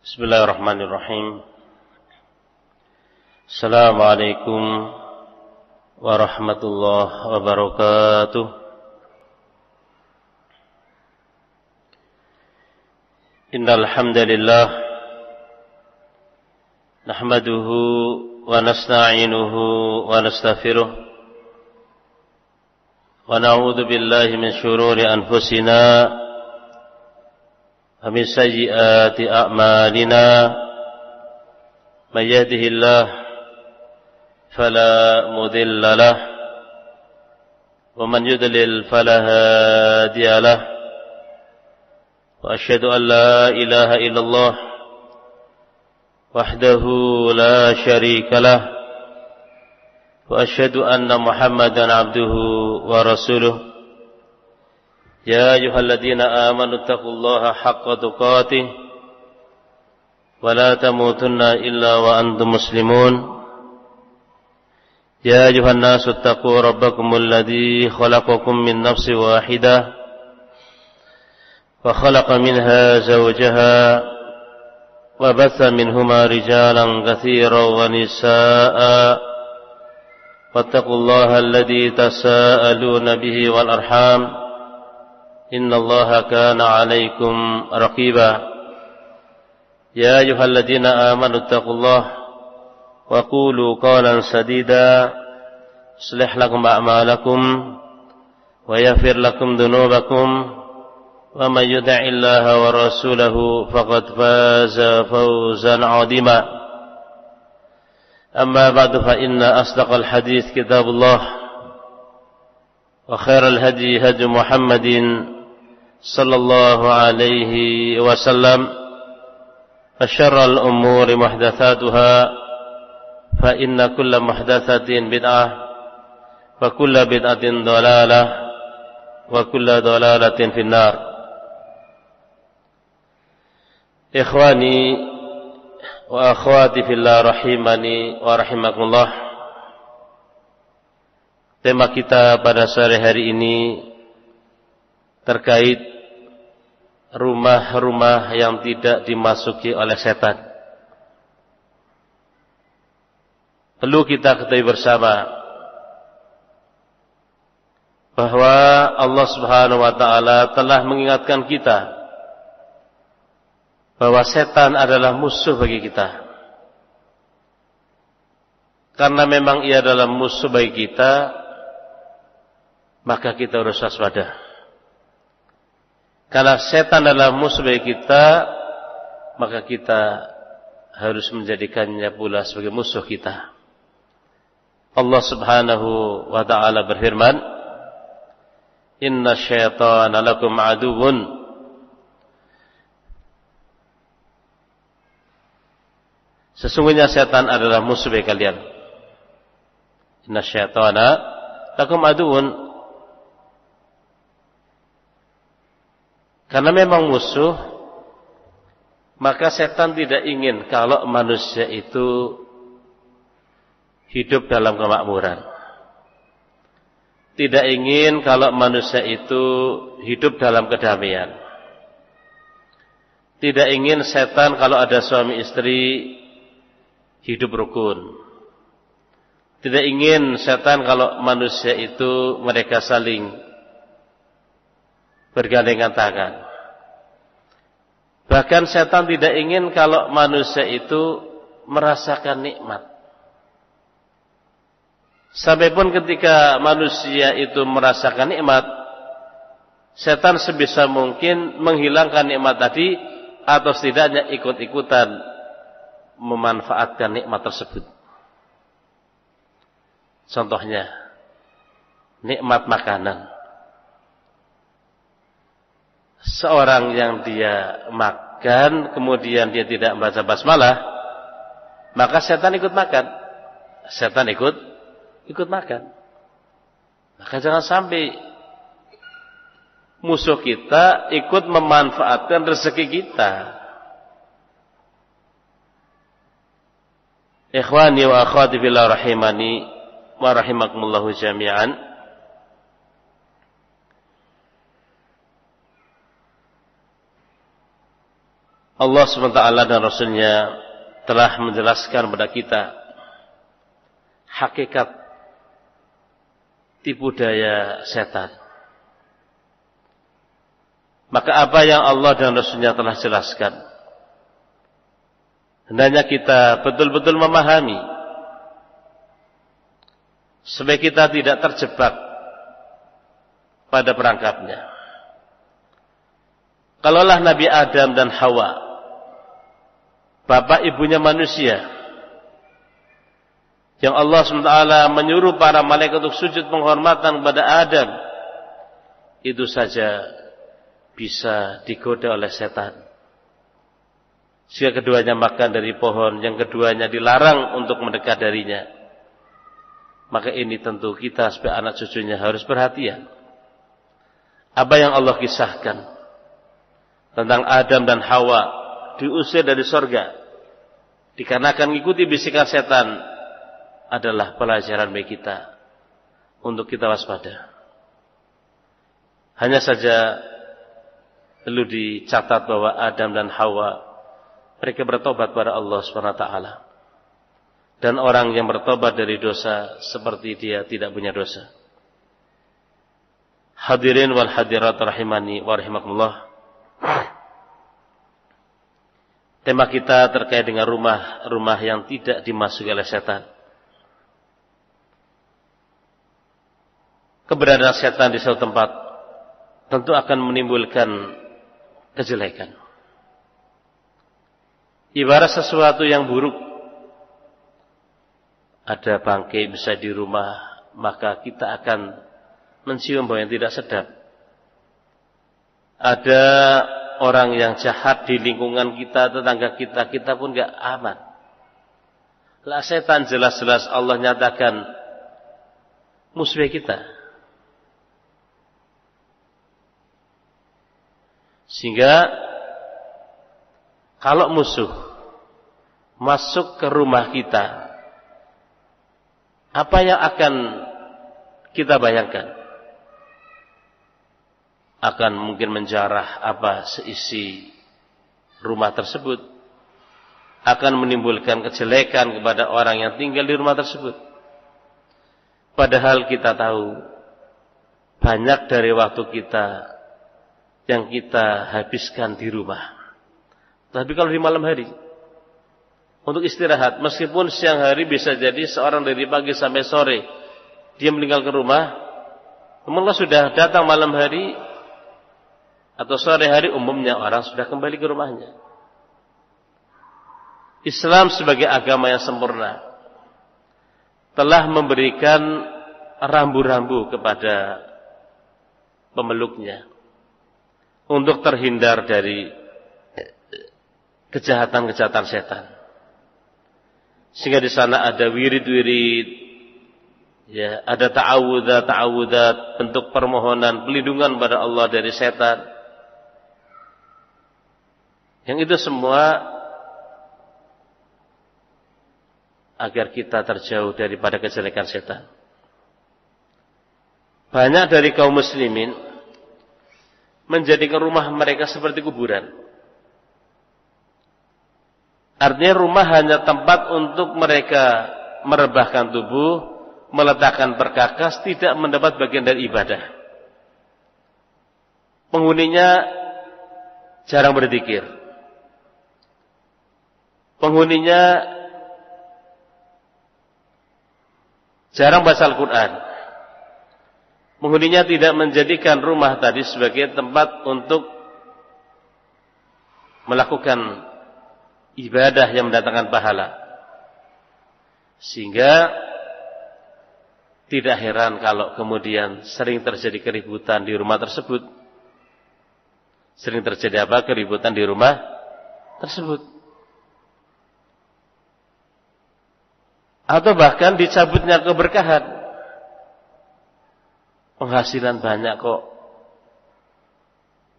Bismillahirrahmanirrahim. Assalamualaikum warahmatullahi wabarakatuh. Innal hamdalillah nahmaduhu wa nasta'inuhu wa nastaghfiruh wa na'udzu billahi min shururi anfusina ومن سيئات أعمالنا من يهده الله فلا مضل له ومن يضلل فلا هادي له وأشهد أن لا إله إلا الله وحده لا شريك له وأشهد أن محمدا عبده ورسوله يا أيها الذين آمنوا اتقوا الله حق تقاته ولا تموتن إلا وأنتم مسلمون يا أيها الناس اتقوا ربكم الذي خلقكم من نفس واحدة وخلق منها زوجها وبث منهما رجالا كثيرا ونساء واتقوا الله الذي تساءلون به والأرحام إن الله كان عليكم رقيبا يا أيها الذين آمنوا اتقوا الله وقولوا قولا سديدا يصلح لكم أعمالكم ويغفر لكم ذنوبكم ومن يطع الله ورسوله فقد فاز فوزا عظيما أما بعد فإن أصدق الحديث كتاب الله وخير الهدي هدي محمد صلى الله عليه وسلم وشر الأمور محدثاتها فإن كل محدثة بدعة وكل بدعة ضلالة وكل ضلالة في النار. إخواني وأخواتي في الله rahimani wa rahimakumullah. Tema kita pada sore hari ini terkait rumah-rumah yang tidak dimasuki oleh setan. Perlu kita ketahui bersama bahwa Allah Subhanahu wa taala telah mengingatkan kita bahwa setan adalah musuh bagi kita. Karena memang ia adalah musuh bagi kita, maka kita harus waspada. Karena setan adalah musuh bagi kita, maka kita harus menjadikannya pula sebagai musuh kita. Allah Subhanahu wa ta'ala berfirman, Inna syaitana lakum aduwwun Sesungguhnya setan adalah musuh bagi kalian. Inna syaitana lakum aduwwun. Karena memang musuh, maka setan tidak ingin kalau manusia itu hidup dalam kemakmuran. Tidak ingin kalau manusia itu hidup dalam kedamaian. Tidak ingin setan kalau ada suami istri hidup rukun. Tidak ingin setan kalau manusia itu mereka saling bergandengan tangan. Bahkan setan tidak ingin kalau manusia itu merasakan nikmat. Sampai pun ketika manusia itu merasakan nikmat, setan sebisa mungkin menghilangkan nikmat tadi atau setidaknya ikut-ikutan memanfaatkan nikmat tersebut. Contohnya, nikmat makanan. Seorang yang dia makan kemudian dia tidak membaca basmalah, maka setan ikut makan. Setan ikut makan. Maka jangan sampai musuh kita ikut memanfaatkan rezeki kita. Ikhwani wa akhwati fillah rahimani wa rahimakumullahu jami'an. Allah SWT dan Rasulnya telah menjelaskan kepada kita hakikat tipu daya setan. Maka apa yang Allah dan Rasulnya telah jelaskan, hendaknya kita betul-betul memahami supaya kita tidak terjebak pada perangkapnya. Kalaulah Nabi Adam dan Hawa, bapak ibunya manusia, yang Allah SWT menyuruh para malaikat untuk sujud penghormatan kepada Adam, itu saja bisa digoda oleh setan. Sehingga keduanya makan dari pohon, yang keduanya dilarang untuk mendekat darinya. Maka ini tentu kita sebagai anak cucunya harus perhatian. Apa yang Allah kisahkan tentang Adam dan Hawa diusir dari surga dikarenakan mengikuti bisikan setan adalah pelajaran bagi kita untuk kita waspada. Hanya saja perlu dicatat bahwa Adam dan Hawa mereka bertobat kepada Allah SWT. Dan orang yang bertobat dari dosa seperti dia tidak punya dosa. Hadirin wal hadirat rahimani wa rahimakumullah. Tema kita terkait dengan rumah yang tidak dimasuki oleh setan. Keberadaan setan di suatu tempat tentu akan menimbulkan kejelekan. Ibarat sesuatu yang buruk. Ada bangkai bisa di rumah, maka kita akan mencium bau yang tidak sedap. Ada orang yang jahat di lingkungan kita, tetangga kita pun gak aman. Lah setan jelas-jelas Allah nyatakan musuh kita. Sehingga kalau musuh masuk ke rumah kita, apa yang akan kita bayangkan? Akan mungkin menjarah apa seisi rumah tersebut, akan menimbulkan kejelekan kepada orang yang tinggal di rumah tersebut. Padahal kita tahu banyak dari waktu kita yang kita habiskan di rumah. Tapi kalau di malam hari untuk istirahat, meskipun siang hari bisa jadi seorang dari pagi sampai sore dia meninggalkan rumah, umumnya sudah datang malam hari atau sore hari, umumnya orang sudah kembali ke rumahnya. Islam sebagai agama yang sempurna telah memberikan rambu-rambu kepada pemeluknya untuk terhindar dari kejahatan-kejahatan setan. Sehingga di sana ada wirid-wirid, ya, ada ta'awudat, bentuk permohonan pelindungan pada Allah dari setan. Yang itu semua agar kita terjauh daripada kejelekan setan. Banyak dari kaum muslimin menjadikan rumah mereka seperti kuburan. Artinya rumah hanya tempat untuk mereka merebahkan tubuh, meletakkan perkakas, tidak mendapat bagian dari ibadah. Penghuninya jarang berzikir. Penghuninya jarang baca Al-Quran. Penghuninya tidak menjadikan rumah tadi sebagai tempat untuk melakukan ibadah yang mendatangkan pahala. Sehingga tidak heran kalau kemudian sering terjadi keributan di rumah tersebut. Sering terjadi apa? Keributan di rumah tersebut. Atau bahkan dicabutnya keberkahan. Penghasilan banyak kok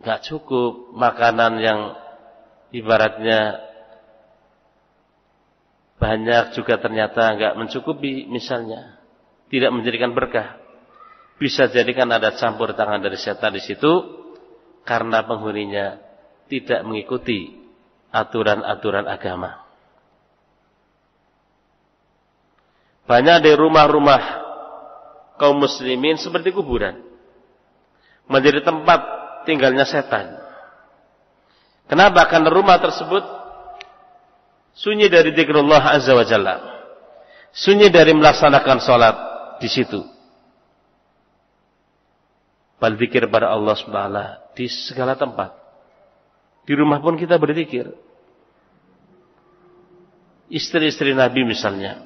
gak cukup, makanan yang ibaratnya banyak juga ternyata gak mencukupi, misalnya tidak menjadikan berkah. Bisa jadikan ada campur tangan dari setan di situ karena penghuninya tidak mengikuti aturan-aturan agama. Banyak dari rumah-rumah kaum muslimin seperti kuburan, menjadi tempat tinggalnya setan. Kenapa? Karena rumah tersebut sunyi dari zikrullah azza wa jalla, sunyi dari melaksanakan sholat di situ. Berzikir pada Allah subhanahu wa ta'ala di segala tempat. Di rumah pun kita berzikir. Istri-istri Nabi misalnya,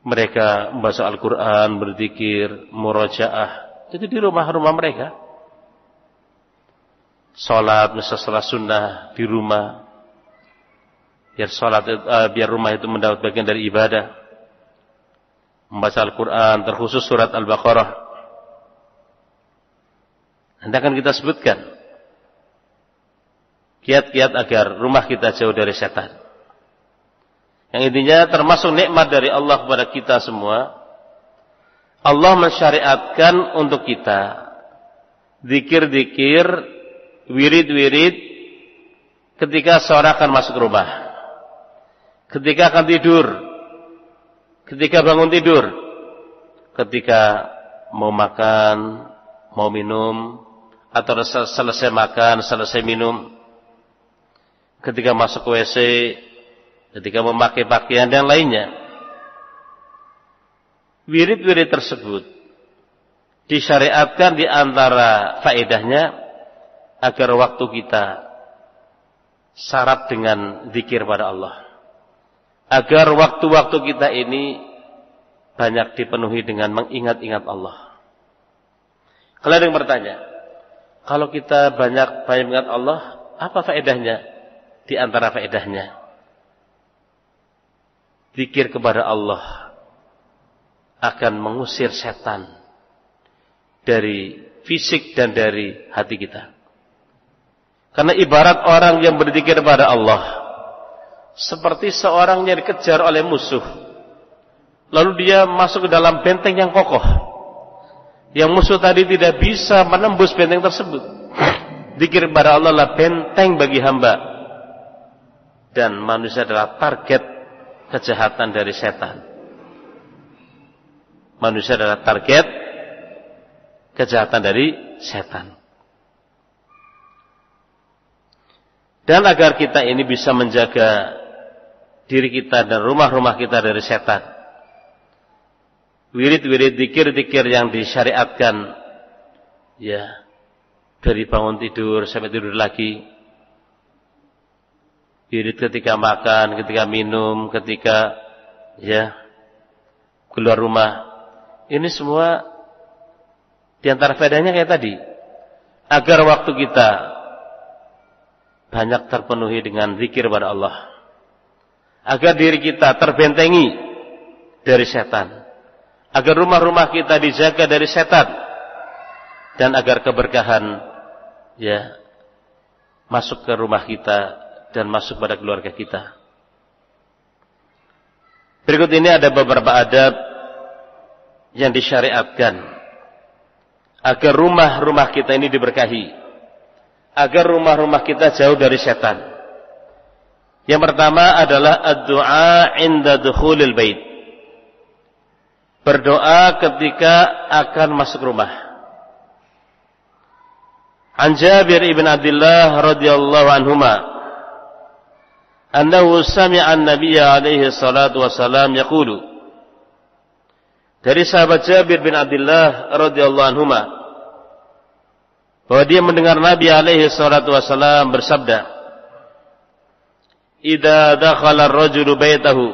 mereka membaca Al-Quran, berzikir, murojaah. Itu di rumah-rumah mereka. Salat, misalnya salat sunnah di rumah. Biar rumah itu mendapat bagian dari ibadah. Membaca Al-Quran, terkhusus surat Al-Baqarah. Nanti akan kita sebutkan kiat-kiat agar rumah kita jauh dari setan. Yang intinya termasuk nikmat dari Allah kepada kita semua. Allah mensyariatkan untuk kita zikir-zikir, wirid-wirid ketika seorang akan masuk rumah, ketika akan tidur, ketika bangun tidur, ketika mau makan, mau minum, atau selesai makan, selesai minum, ketika masuk ke WC, ketika memakai pakaian dan lainnya. Wirid-wirid tersebut disyariatkan di antara faedahnya agar waktu kita syarat dengan zikir pada Allah. Agar waktu-waktu kita ini banyak dipenuhi dengan mengingat-ingat Allah. Kalau ada yang bertanya, kalau kita banyak mengingat Allah, apa faedahnya? Di antara faedahnya, zikir kepada Allah akan mengusir setan dari fisik dan dari hati kita. Karena ibarat orang yang berzikir kepada Allah seperti seorang yang dikejar oleh musuh, lalu dia masuk ke dalam benteng yang kokoh. Yang musuh tadi tidak bisa menembus benteng tersebut. Zikir kepada Allah adalah benteng bagi hamba. Dan manusia adalah target kejahatan dari setan. Manusia adalah target kejahatan dari setan. Dan agar kita ini bisa menjaga diri kita dan rumah-rumah kita dari setan, wirid-wirid zikir-zikir yang disyariatkan, ya, dari bangun tidur sampai tidur lagi. Wirid ketika makan, ketika minum, ketika keluar rumah. Ini semua di antara faedahnya kayak tadi. Agar waktu kita banyak terpenuhi dengan zikir pada Allah. Agar diri kita terbentengi dari setan. Agar rumah-rumah kita dijaga dari setan. Dan agar keberkahan masuk ke rumah kita dan masuk pada keluarga kita. Berikut ini ada beberapa adab yang disyariatkan agar rumah-rumah kita ini diberkahi, agar rumah-rumah kita jauh dari setan. Yang pertama adalah ad-du'a 'inda dukhulil bait. Berdoa ketika akan masuk rumah. An Jabir ibn Abdullah radhiyallahu anhuma annahu sami'a an-nabiy alaihi salatu wasalam yaqulu. Dari sahabat Jabir bin Abdullah radhiyallahu anhuma bahwa dia mendengar Nabi alaihi salatu wasalam bersabda, "Idza dakhala ar-rajulu baitahu,"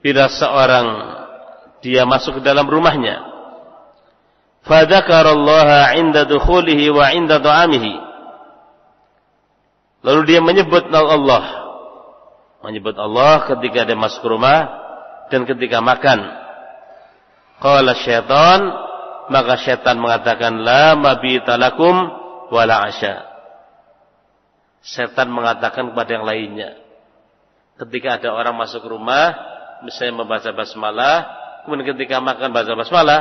bila seorang dia masuk ke dalam rumahnya, fa dzakarallaha 'inda dukhulihi wa 'inda ta'amihi, lalu dia menyebut Allah ketika dia masuk rumah dan ketika makan. Qala syaitan, maka syaitan mengatakan, la mabita lakum wala asya. Syaitan mengatakan kepada yang lainnya, ketika ada orang masuk rumah, misalnya membaca basmalah, kemudian ketika makan baca basmalah,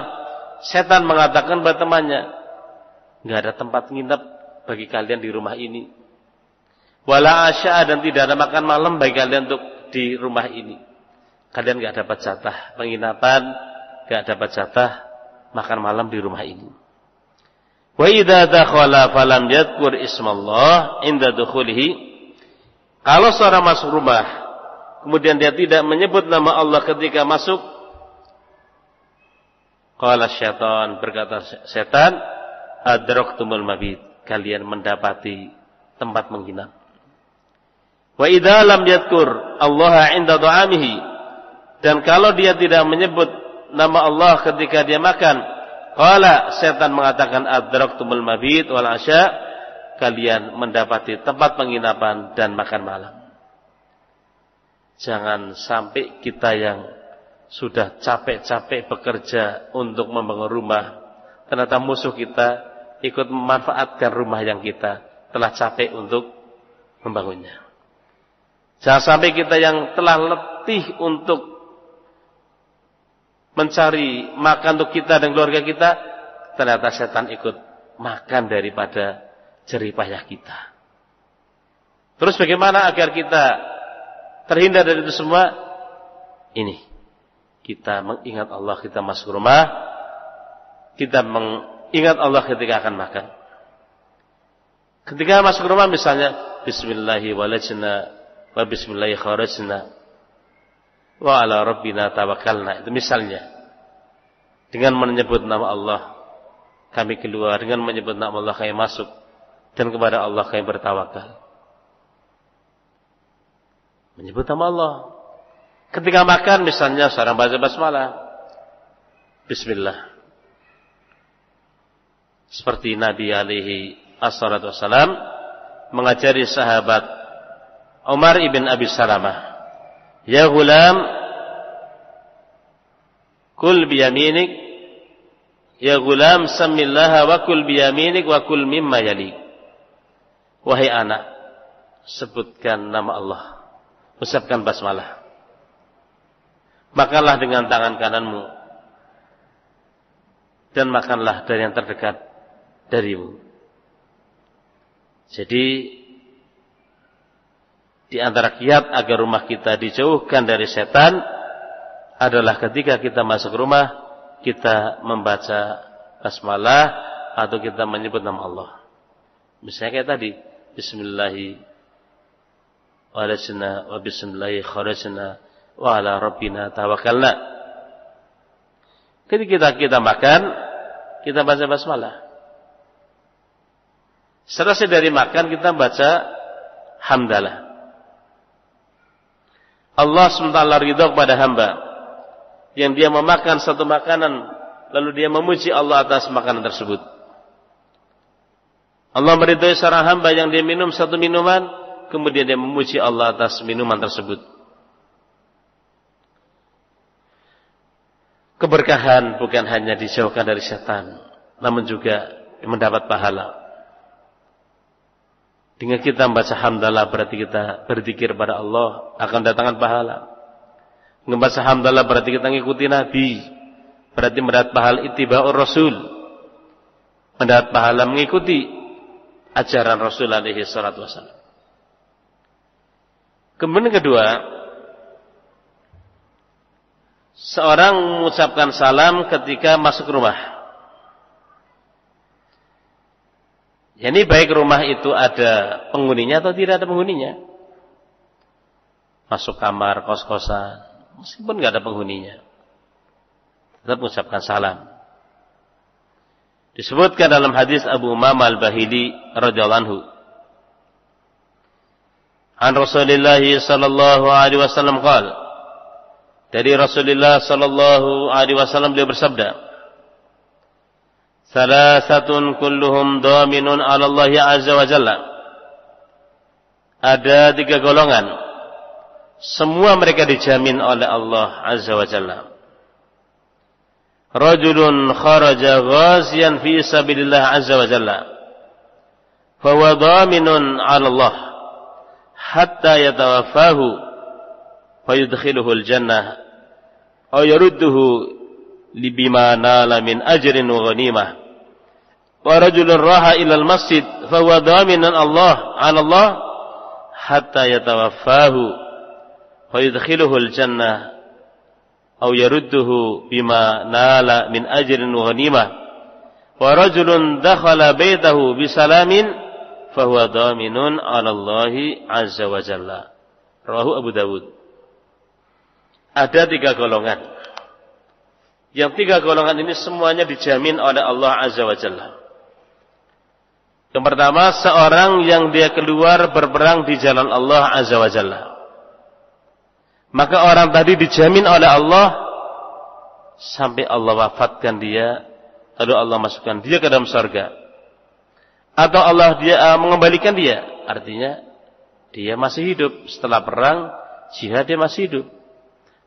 syaitan mengatakan kepada temannya, enggak ada tempat nginep bagi kalian di rumah ini. Wala asya, dan tidak ada makan malam bagi kalian untuk di rumah ini. Kalian enggak dapat jatah penginapan, enggak dapat jatah makan malam di rumah ini. Wa idza dakhala falam yadhkur ismallah inda dukhulihi. Kalau seorang masuk rumah kemudian dia tidak menyebut nama Allah ketika masuk, qala syaitan, berkata setan, adraktumul mabit, kalian mendapati tempat menginap. Wa idza lam yadhkur Allah 'inda ta'amihi, dan kalau dia tidak menyebut nama Allah ketika dia makan, qala, setan mengatakan adraktumul mabit wal 'asya, kalian mendapati tempat penginapan dan makan malam. Jangan sampai kita yang sudah capek-capek bekerja untuk membangun rumah, ternyata musuh kita ikut memanfaatkan rumah yang kita telah capek untuk membangunnya. Jangan sampai kita yang telah letih untuk mencari makan untuk kita dan keluarga kita, ternyata setan ikut makan daripada jerih payah kita. Terus bagaimana agar kita terhindar dari itu semua? Ini, kita mengingat Allah, kita masuk rumah, kita mengingat Allah ketika akan makan. Ketika masuk rumah misalnya, bismillahi walajna wa bismillahi kharajna wa ala rabbina tawakkalna, itu misalnya. Dengan menyebut nama Allah kami keluar, dengan menyebut nama Allah kami masuk, dan kepada Allah kami bertawakal. Menyebut nama Allah. Ketika makan misalnya seorang baca basmalah, bismillah. Seperti Nabi alaihi assalatu wassalam mengajari sahabat Umar ibn Abi Salamah, ya gulam, kul biyaminik, ya gulam, samillaha wa kul biyaminik wa kul mimma yalik. Wahai anak, sebutkan nama Allah, ucapkan basmalah, makanlah dengan tangan kananmu, dan makanlah dari yang terdekat darimu. Jadi di antara kiat agar rumah kita dijauhkan dari setan adalah ketika kita masuk rumah, kita membaca basmalah atau kita menyebut nama Allah. Misalnya kayak tadi, bismillahi walajna wa bismillahi kharajna wa ala rabbina tawakkalna. Ketika kita makan, kita baca basmalah. Selesai dari makan, kita baca hamdalah. Allah SWT ridha kepada hamba yang dia memakan satu makanan lalu dia memuji Allah atas makanan tersebut. Allah meridhai seorang hamba yang dia minum satu minuman kemudian dia memuji Allah atas minuman tersebut. Keberkahan bukan hanya dijauhkan dari setan, namun juga mendapat pahala. Dengan kita membaca hamdalah berarti kita berzikir pada Allah, akan datangkan pahala. Membaca hamdalah berarti kita mengikuti Nabi, berarti mendapat pahala ittiba'ur Rasul, mendapat pahala mengikuti ajaran Rasul alaihi salatu wasallam. Kemudian kedua, seorang mengucapkan salam ketika masuk rumah. Yani baik rumah itu ada penghuninya atau tidak ada penghuninya. Masuk kamar, kos-kosan, meskipun tidak ada penghuninya, tetap mengucapkan salam. Disebutkan dalam hadis Abu Umamah Al-Bahili radhiyallahu anhu, an Rasulullah sallallahu alaihi wasallam qala, dari Rasulullah sallallahu alaihi wasallam beliau bersabda, salasatun kulluhum dhaminun 'ala Allah azza wa jalla. Ada 3 golongan, semua mereka dijamin oleh Allah azza wa jalla. Rajulun kharaja ghaziyan fi sabilillah azza wa jalla, fa huwa dhaminun 'ala Allah hatta yatawaffahu fa yudkhiluhu al-jannah aw yarudduhu libima nala min ajrin wa ghanimah. Wa rajulun raha ila al-masjid fa huwa dhaminun 'ala Allah hatta yatawaffahu wa yudkhiluhu al-jannah aw yarudduhu bima nala min ajrin wa ghanimah wa rajulun dakhala baitahu bisalamin fahuwa dhaminun 'ala Allahi 'azza wa jalla. Rawahu Abu Dawud. Ada 3 golongan. Yang 3 golongan ini semuanya dijamin oleh Allah 'azza wa jalla. Yang pertama, seorang yang dia keluar berperang di jalan Allah 'azza wa jalla. Maka orang tadi dijamin oleh Allah sampai Allah wafatkan dia, lalu Allah masukkan dia ke dalam surga. Atau Allah mengembalikan dia, artinya dia masih hidup setelah perang jihad, dia masih hidup.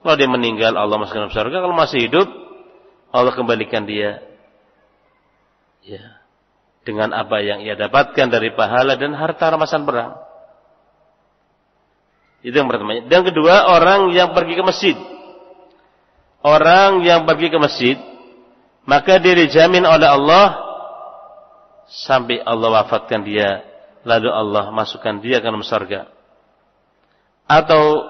Kalau dia meninggal Allah masukkan ke dalam surga, kalau masih hidup Allah kembalikan dia ya dengan apa yang ia dapatkan dari pahala dan harta rampasan perang. Itu yang pertama. Dan kedua, orang yang pergi ke masjid. Orang yang pergi ke masjid, maka dia dijamin oleh Allah sampai Allah wafatkan dia, lalu Allah masukkan dia ke dalam surga. Atau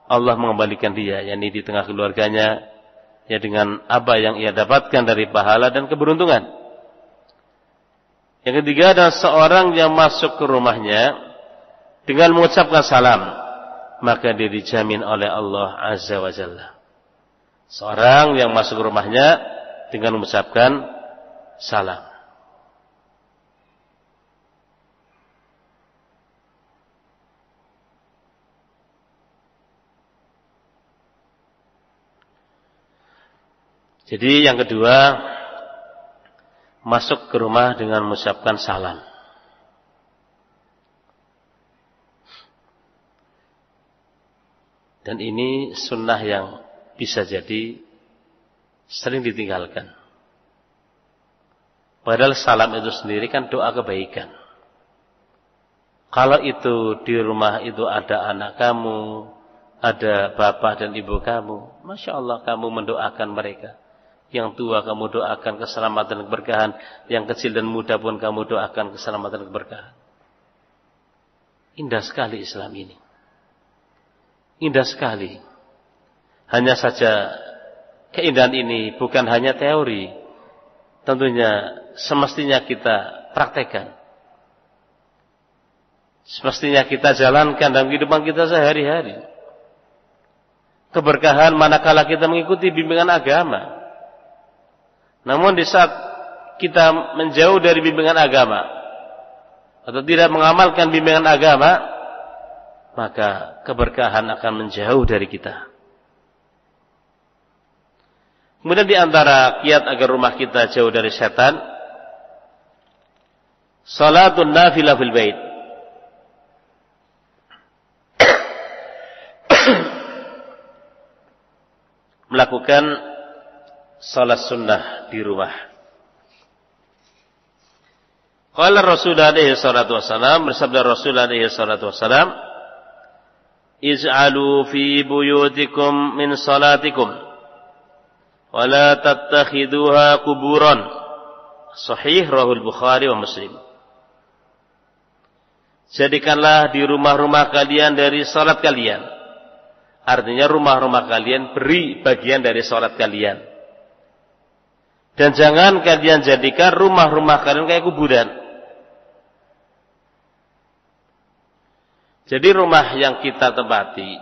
Allah mengembalikan dia, yakni di tengah keluarganya, ya dengan apa yang ia dapatkan dari pahala dan keberuntungan. Yang ketiga adalah seorang yang masuk ke rumahnya dengan mengucapkan salam, maka dia dijamin oleh Allah Azza wa Jalla. Seorang yang masuk ke rumahnya dengan mengucapkan salam. Jadi yang kedua, masuk ke rumah dengan mengucapkan salam. Dan ini sunnah yang bisa jadi sering ditinggalkan. Padahal salam itu sendiri kan doa kebaikan. Kalau itu di rumah itu ada anak kamu, ada bapak dan ibu kamu, Masya Allah kamu mendoakan mereka. Yang tua kamu doakan keselamatan dan keberkahan, yang kecil dan muda pun kamu doakan keselamatan dan keberkahan. Indah sekali Islam ini. Indah sekali. Hanya saja keindahan ini bukan hanya teori. Tentunya semestinya kita praktekkan. Semestinya kita jalankan dalam kehidupan kita sehari-hari. Keberkahan manakala kita mengikuti bimbingan agama. Namun di saat kita menjauh dari bimbingan agama atau tidak mengamalkan bimbingan agama, maka keberkahan akan menjauh dari kita. Kemudian di antara kiat agar rumah kita jauh dari setan, salatun nafilah fil bait. Melakukan salat sunnah di rumah. Qala Rasulullah alaihi salatu wasalam, bersabda Rasulullah alaihi salatu wasalam, ij'alu fi buyutikum min salatikum wa la tattakhiduha kuburan. Sahih Rahul Bukhari wa Muslim. Jadikanlah di rumah-rumah kalian dari salat kalian. Artinya rumah-rumah kalian beri bagian dari salat kalian. Dan jangan kalian jadikan rumah-rumah kalian kayak kuburan. Jadi rumah yang kita tempati,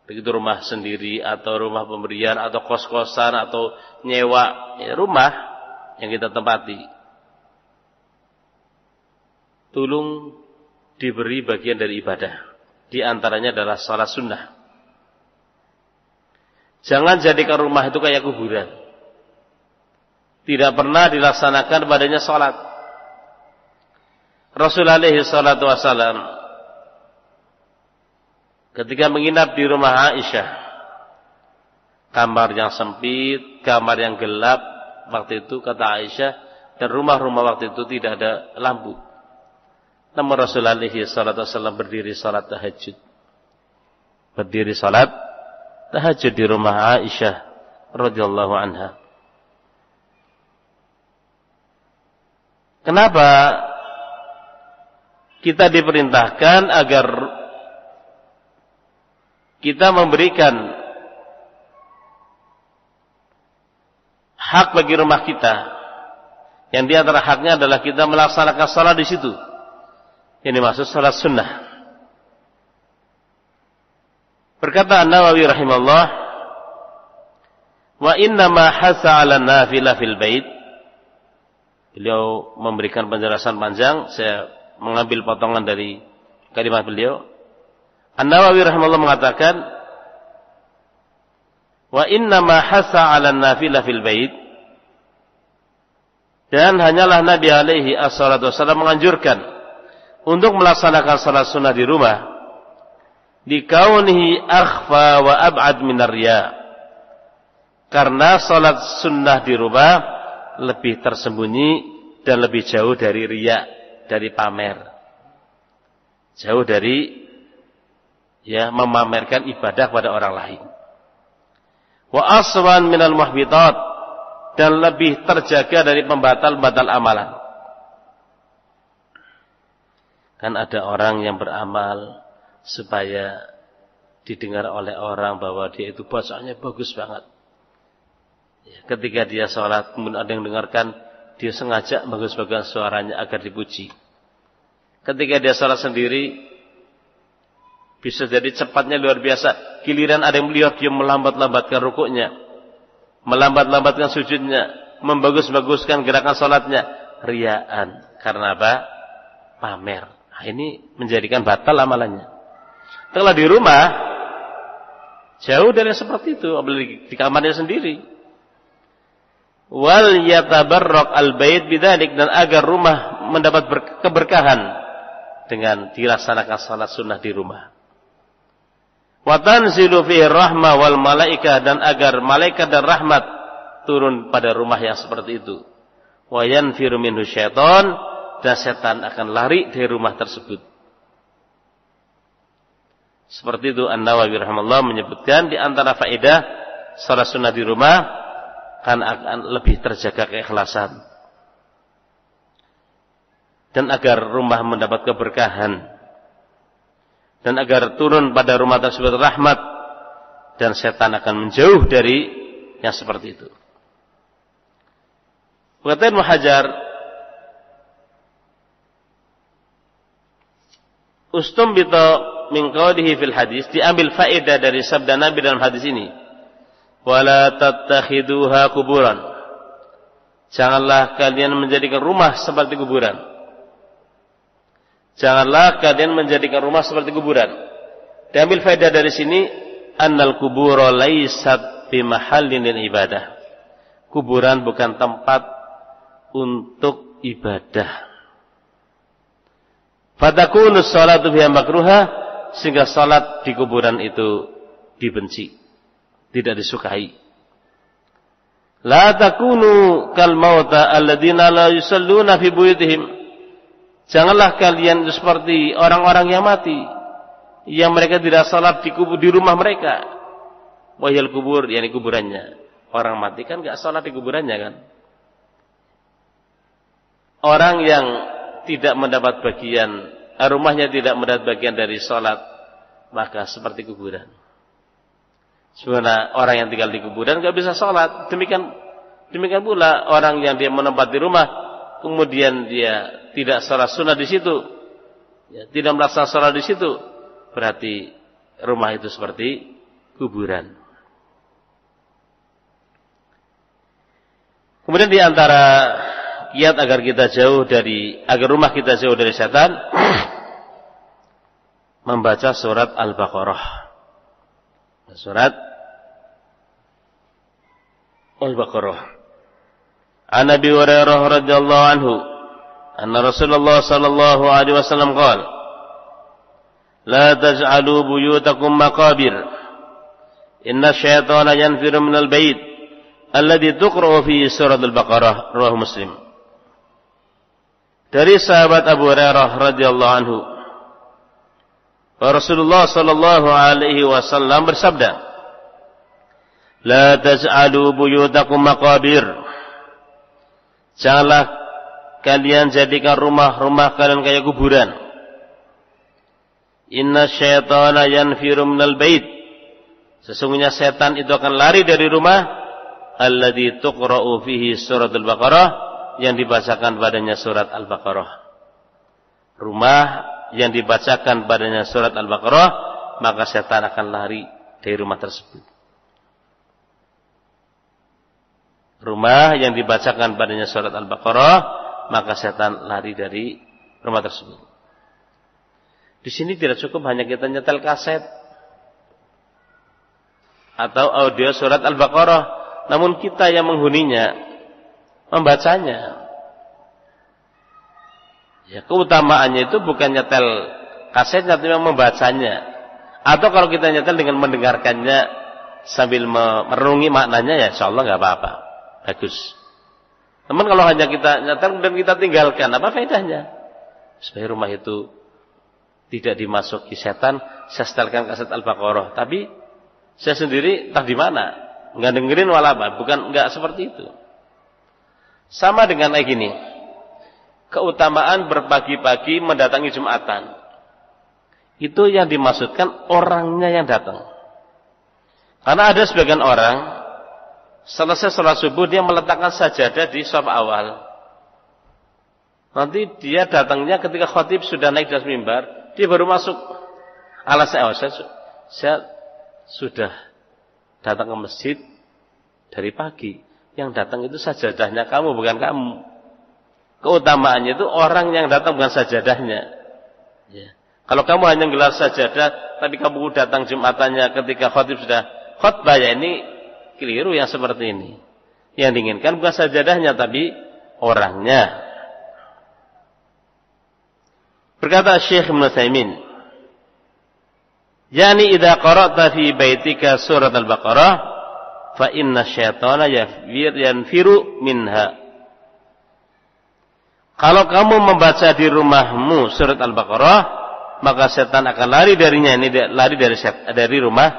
begitu rumah sendiri atau rumah pemberian atau kos-kosan atau nyewa, ya rumah yang kita tempati, tolong diberi bagian dari ibadah. Di antaranya adalah salat sunnah. Jangan jadikan rumah itu kayak kuburan. Tidak pernah dilaksanakan padanya salat. Rasulullah sallallahu alaihi wasallam ketika menginap di rumah Aisyah, kamar yang sempit, kamar yang gelap waktu itu kata Aisyah, dan rumah-rumah waktu itu tidak ada lampu. Namun Rasulullah sallallahu alaihi wasallam berdiri salat tahajud. Berdiri salat tahajud di rumah Aisyah radhiyallahu anha. Kenapa kita diperintahkan agar kita memberikan hak bagi rumah kita. Yang di antara haknya adalah kita melaksanakan salat di situ. Ini maksud salat sunnah. Berkata An-Nawawi rahimahullah, wa inna ma hasa 'ala nafilah fil bait. Beliau memberikan penjelasan panjang, saya mengambil potongan dari kalimat beliau. An-Nawawi rahimahullah mengatakan, wa inna ma hasa 'ala nafilah fil bait. Dan hanyalah Nabi alaihi assalatu wassalam menganjurkan untuk melaksanakan salat sunnah di rumah, dikaunihi akhfa wa ab'ad minar riya. Karena salat sunnah di rumah lebih tersembunyi dan lebih jauh dari riya, dari pamer. Jauh dari memamerkan ibadah kepada orang lain. Wa aswan minal muhbitat, dan lebih terjaga dari pembatal-batal amalan. Kan ada orang yang beramal supaya didengar oleh orang bahwa dia itu bacaannya bagus banget. Ketika dia sholat, kemudian ada yang dengarkan, dia sengaja bagus-bagus suaranya agar dipuji. Ketika dia sholat sendiri, bisa jadi cepatnya luar biasa. Giliran ada yang melihat, dia melambat-lambatkan rukuknya, melambat-lambatkan sujudnya, membagus-baguskan gerakan sholatnya. Riyaan. Karena apa? Pamer. Nah, ini menjadikan batal amalannya. Kalau di rumah, jauh dari seperti itu, apalagi di kamarnya sendiri. Wal yatabarrak al-bait bidzalik, dan agar rumah mendapat keberkahan dengan dilaksanakan salat sunnah di rumah. Wa tanzilu fihi rahmah wal malaikah, dan agar malaikat dan rahmat turun pada rumah yang seperti itu. Wa yanfiru minhu syaitan, dan setan akan lari dari rumah tersebut. Seperti itu An-Nawawi rahimahullah menyebutkan di antara faedah salat sunnah di rumah kan akan lebih terjaga keikhlasan, dan agar rumah mendapat keberkahan, dan agar turun pada rumah tersebut rahmat, dan setan akan menjauh dari yang seperti itu. Berkata Ibnu Hajar, ustumbita min qawlihi fil hadis, diambil faedah dari sabda Nabi dalam hadis ini. Wala tattakhiduha kuburan. Janganlah kalian menjadikan rumah seperti kuburan. Janganlah kalian menjadikan rumah seperti kuburan. Diambil faedah dari sini, annal kubura laysat bimahallin lil ibadah. Kuburan bukan tempat untuk ibadah. Fatakunu sholatu biha makruha, sehingga salat di kuburan itu dibenci, tidak disukai. La takunu kal mauta alladziina la yusalluna fi buyutihim. Janganlah kalian seperti orang-orang yang mati, yang mereka tidak salat di rumah mereka. Wahyal kubur, yakni kuburannya. Orang mati kan enggak salat di kuburannya kan. Orang yang tidak mendapat bagian, rumahnya tidak mendapat bagian dari salat, maka seperti kuburan. Sebenarnya orang yang tinggal di kuburan enggak bisa salat. Demikian pula orang yang dia menempati di rumah, kemudian dia tidak salat sunnah di situ, tidak melaksanakan salat di situ, berarti rumah itu seperti kuburan. Kemudian di antara kiat agar rumah kita jauh dari setan, membaca surat Al-Baqarah. Surat Al-Baqarah. An Abi Hurairah radhiyallahu anhu, anna Rasulullah sallallahu alaihi wasallam qala, la taj'alu buyutakum maqabir, inna syaitana yanfiru minal bait alladhi tuqra'u fi surat Al-Baqarah. Rawahu Muslim. Dari sahabat Abu Hurairah radhiyallahu anhu, Rasulullah sallallahu alaihi wasallam bersabda, la taj'alu buyutakum maqabir. Janganlah kalian jadikan rumah-rumah kalian kayak kuburan. Inna syaitana yanfiru minal bait. Sesungguhnya setan itu akan lari dari rumah alladzi tuqra'u fihi suratul Baqarah, yang dibacakan padanya surat Al-Baqarah. Rumah yang dibacakan padanya surat Al-Baqarah, maka setan akan lari dari rumah tersebut. Rumah yang dibacakan padanya surat Al-Baqarah, maka setan lari dari rumah tersebut. Di sini tidak cukup hanya kita nyetel kaset atau audio surat Al-Baqarah, namun kita yang menghuninya, membacanya. Ya, keutamaannya itu bukan nyetel kasetnya, tapi membacanya. Atau kalau kita nyetel dengan mendengarkannya sambil merenungi maknanya, ya insyaallah nggak apa-apa, bagus. Namun kalau hanya kita nyetel dan kita tinggalkan, apa faedahnya? Supaya rumah itu tidak dimasuki setan, saya setelkan kaset Al-Baqarah, tapi saya sendiri entah di mana, nggak dengerin walaba, bukan, nggak seperti itu. Sama dengan kayak gini, keutamaan berpagi-pagi mendatangi Jumatan, itu yang dimaksudkan orangnya yang datang. Karena ada sebagian orang selesai sholat subuh dia meletakkan sajadah di shaf awal. Nanti dia datangnya ketika khatib sudah naik di atas mimbar, dia baru masuk. Alasan saya sudah datang ke masjid dari pagi. Yang datang itu sajadahnya kamu, bukan kamu. Keutamaannya itu orang yang datang, bukan sajadahnya. Ya. Kalau kamu hanya gelar sajadah, tapi kamu datang Jumatannya ketika khatib sudah khutbah, ya ini keliru yang seperti ini. Yang diinginkan bukan sajadahnya, tapi orangnya. Berkata Syekh Ibnu Utsaimin, yani idza qara'ta fi baitika surat Al-Baqarah fa inna syaitana yanfiru minha. Kalau kamu membaca di rumahmu surat Al-Baqarah, maka setan akan lari darinya, ini lari dari rumah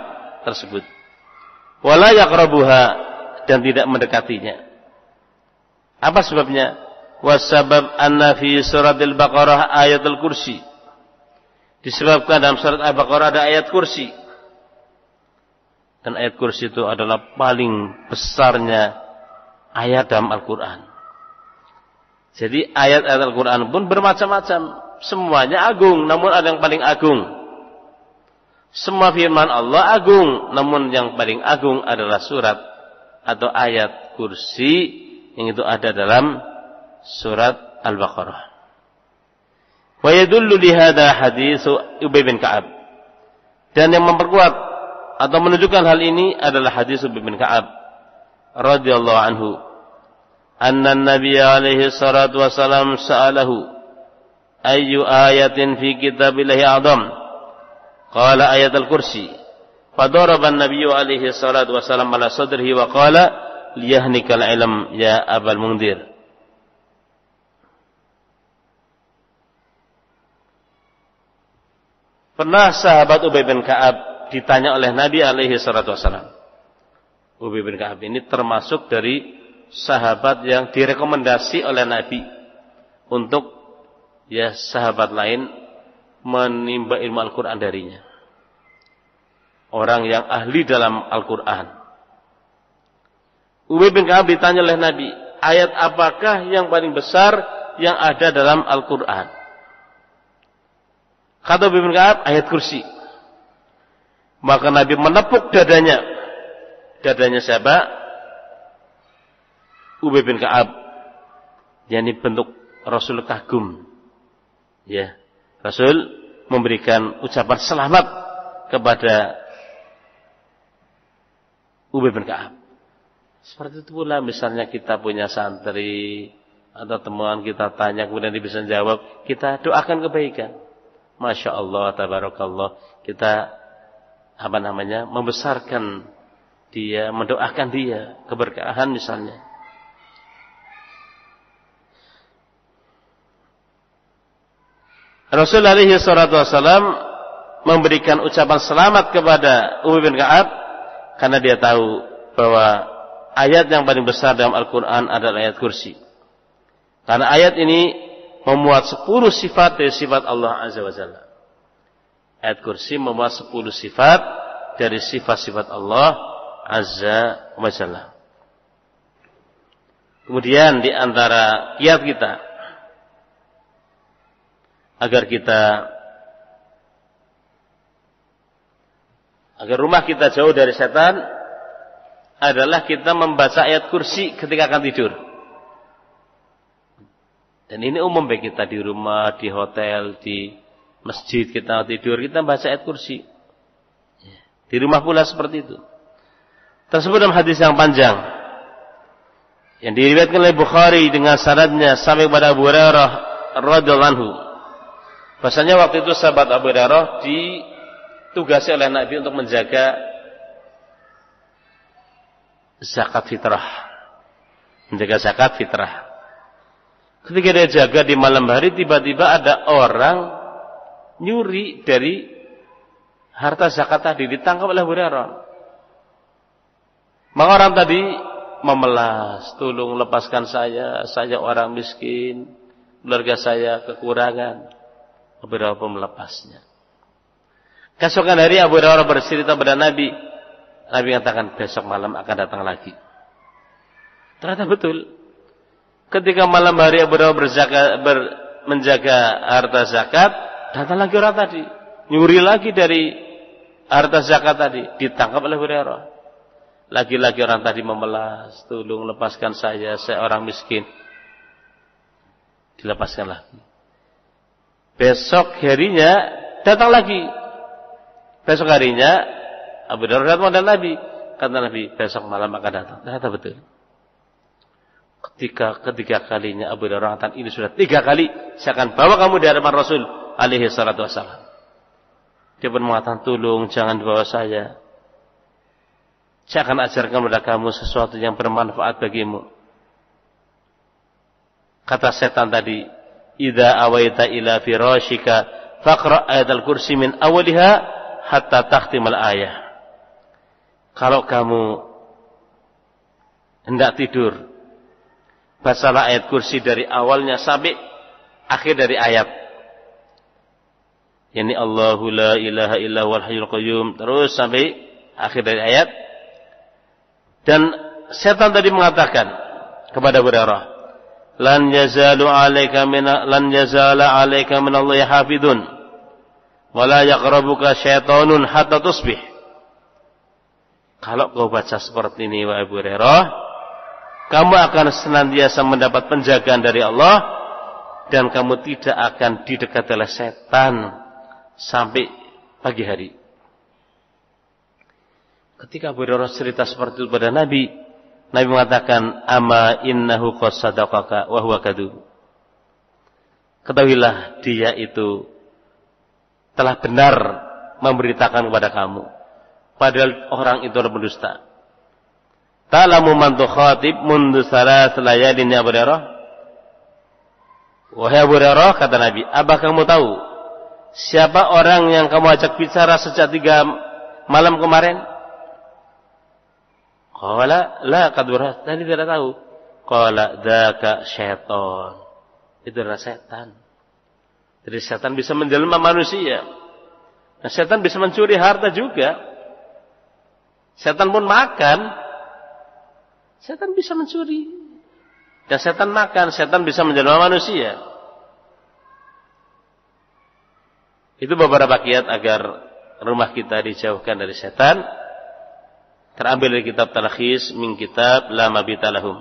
tersebut. Wala yaqrabuha, dan tidak mendekatinya. Apa sebabnya? Wasabab anna fi surat Al-Baqarah ayatul kursi. Disebabkan dalam surat Al-Baqarah ada ayat kursi. Dan ayat kursi itu adalah paling besarnya ayat dalam Al-Quran. Jadi ayat-ayat Al-Quran pun bermacam-macam. Semuanya agung, namun ada yang paling agung. Semua firman Allah agung, namun yang paling agung adalah surat atau ayat kursi, yang itu ada dalam surat Al-Baqarah. Wa yadullu li hadza hadits Ubay bin Ka'ab. Dan yang memperkuat atau menunjukkan hal ini adalah hadis Ubay bin Ka'ab radhiyallahu anhu. Anna Nabi alaihi salatu wasalam sa'alahu ayyu ayatin fi kitabillahi a'zam. Qala ayat al-kursi. Fadaraba an-nabiy alaihi salatu wasalam ala sadrihi wa qala liyahnikal ilm ya Abul Mundhir. Pernah sahabat Ubay bin Ka'ab ditanya oleh Nabi alaihi salatu wasalam. Ubay bin Ka'ab ini termasuk dari sahabat yang direkomendasi oleh Nabi untuk ya sahabat lain menimba ilmu Al-Quran darinya. Orang yang ahli dalam Al-Quran. Ubay bin Ka'ab ditanya oleh Nabi, ayat apakah yang paling besar yang ada dalam Al-Quran? Kata Ubay bin Ka'ab, ayat kursi. Maka Nabi menepuk dadanya. Dadanya siapa? Ubay bin Ka'ab. Yani bentuk Rasul kagum. Ya, Rasul memberikan ucapan selamat kepada Ubay bin Ka'ab. Seperti itu pula misalnya kita punya santri atau teman kita tanya kemudian dia bisa jawab, kita doakan kebaikan. Masya Allah, tabarakallah. Kita membesarkan dia, mendoakan dia keberkahan misalnya. Rasulullah alaihi salatu wasallam memberikan ucapan selamat kepada Ubay bin Ka'ab karena dia tahu bahwa ayat yang paling besar dalam Al-Quran adalah ayat kursi. Karena ayat ini memuat 10 sifat dari sifat Allah Azza wa Jalla. Ayat kursi memuat 10 sifat dari sifat-sifat Allah Azza wa Jalla. Kemudian di antara kiat kita agar rumah kita jauh dari setan adalah kita membaca ayat kursi ketika akan tidur. Dan ini umum bagi kita di rumah, di hotel, di masjid kita tidur, kita baca ayat kursi. Di rumah pula seperti itu. Tersebut dalam hadis yang panjang yang diriwayatkan oleh Bukhari dengan sanadnya sampai kepada Abu Hurairah radhiyallahu anhu. Bahasanya waktu itu sahabat Abu Hurairah ditugasi oleh Nabi untuk menjaga zakat fitrah. Menjaga zakat fitrah. Ketika dia jaga di malam hari, tiba-tiba ada orang nyuri dari harta zakat tadi, ditangkap oleh Abu Hurairah. Maka orang tadi memelas, tolong lepaskan saya orang miskin, keluarga saya kekurangan. Abu Hurairah pun melepasnya. Keesokan hari Abu Hurairah bercerita kepada Nabi. Nabi katakan besok malam akan datang lagi. Ternyata betul. Ketika malam hari Abu Hurairah menjaga harta zakat, datang lagi orang tadi, nyuri lagi dari harta zakat tadi, ditangkap oleh Abu Hurairah. Lagi-lagi orang tadi memelas, tolong lepaskan saya orang miskin. Dilepaskan lagi. Besok harinya datang lagi. Besok harinya Abu Hurairah datang kepada Nabi. Kata Nabi, besok malam akan datang. Ternyata betul. Ketiga kalinya Abu Hurairah mengatakan, ini sudah 3 kali saya akan bawa kamu di hadapan Rasul alaihi salatu wassalam. Dia pun mengatakan, tolong jangan bawa saya. Saya akan ajarkan kepada kamu sesuatu yang bermanfaat bagimu. Kata setan tadi, idza awaita ila firashika faqra ayatul kursi min awwaliha hatta takhtimal ayah. Kalau kamu hendak tidur, bacalah ayat kursi dari awalnya sampai akhir dari ayat. Yani Allahu la ilaha illa huwal hayyul qayyum, terus sampai akhir dari ayat. Dan setan tadi mengatakan kepada Abu Hurairah, lan yazala 'alaika min Allah hafidun wa la yaqrabuka syaitanun hatta tusbih. Kalau kau baca seperti ini wahai Abu Hurairah, kamu akan senantiasa mendapat penjagaan dari Allah dan kamu tidak akan didekati oleh setan sampai pagi hari. Ketika Abu Hurairah cerita seperti itu pada Nabi, Nabi mengatakan, ama innahu qad sadaqaka wa huwa kadzub. Ketahuilah dia itu telah benar memberitakan kepada kamu, padahal orang itu adalah pendusta. Ta'lamu man tukhatib mundu salat layalin ya Abu Hurairah? Wahai Abu Hurairah, kata Nabi, apa kamu tahu siapa orang yang kamu ajak bicara sejak 3 malam kemarin? Qala la qad warah, tadi tidak tahu. Qala dzaka syaitan. Itu adalah setan. Jadi setan bisa menjelma manusia. Nah, setan bisa mencuri harta juga. Setan pun makan. Setan bisa mencuri. Dan setan makan, setan bisa menjelma manusia. Itu beberapa kiat agar rumah kita dijauhkan dari setan. Terambil dari kitab Talkhis min kitab La Mabita Lahum.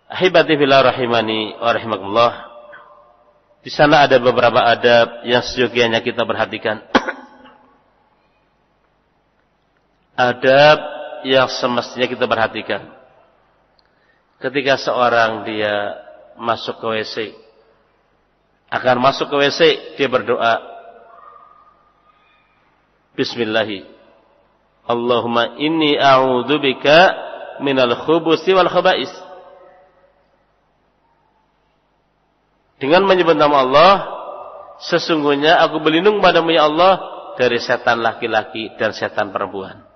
Ahibati fillah rahimani wa rahimakumullah. Di sana ada beberapa adab yang seyogianya kita perhatikan. Adab yang semestinya kita perhatikan. Ketika seorang dia masuk ke WC, akan masuk ke WC, dia berdoa, Bismillahi. Allahumma inni a'udzubika minal khubuthi wal khaba'is. Dengan menyebut nama Allah, sesungguhnya aku berlindung padamu ya Allah dari setan laki-laki dan setan perempuan.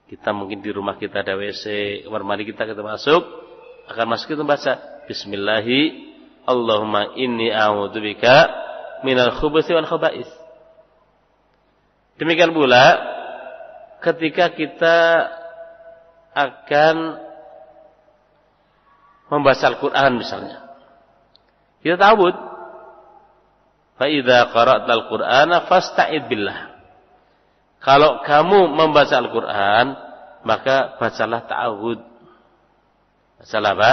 Kita mungkin di rumah kita ada WC, kamar mandi kita masuk, akan masuk kita baca Bismillahi Allahumma inni a'udzubika minal khubuthi wal khaba'ith. Demikian pula ketika kita akan membaca Al-Quran misalnya, kita ta'awud. Fa idza qara'tal Qur'ana fasta'id billah. Kalau kamu membaca Al-Quran, maka bacalah ta'awud. Bacalah apa?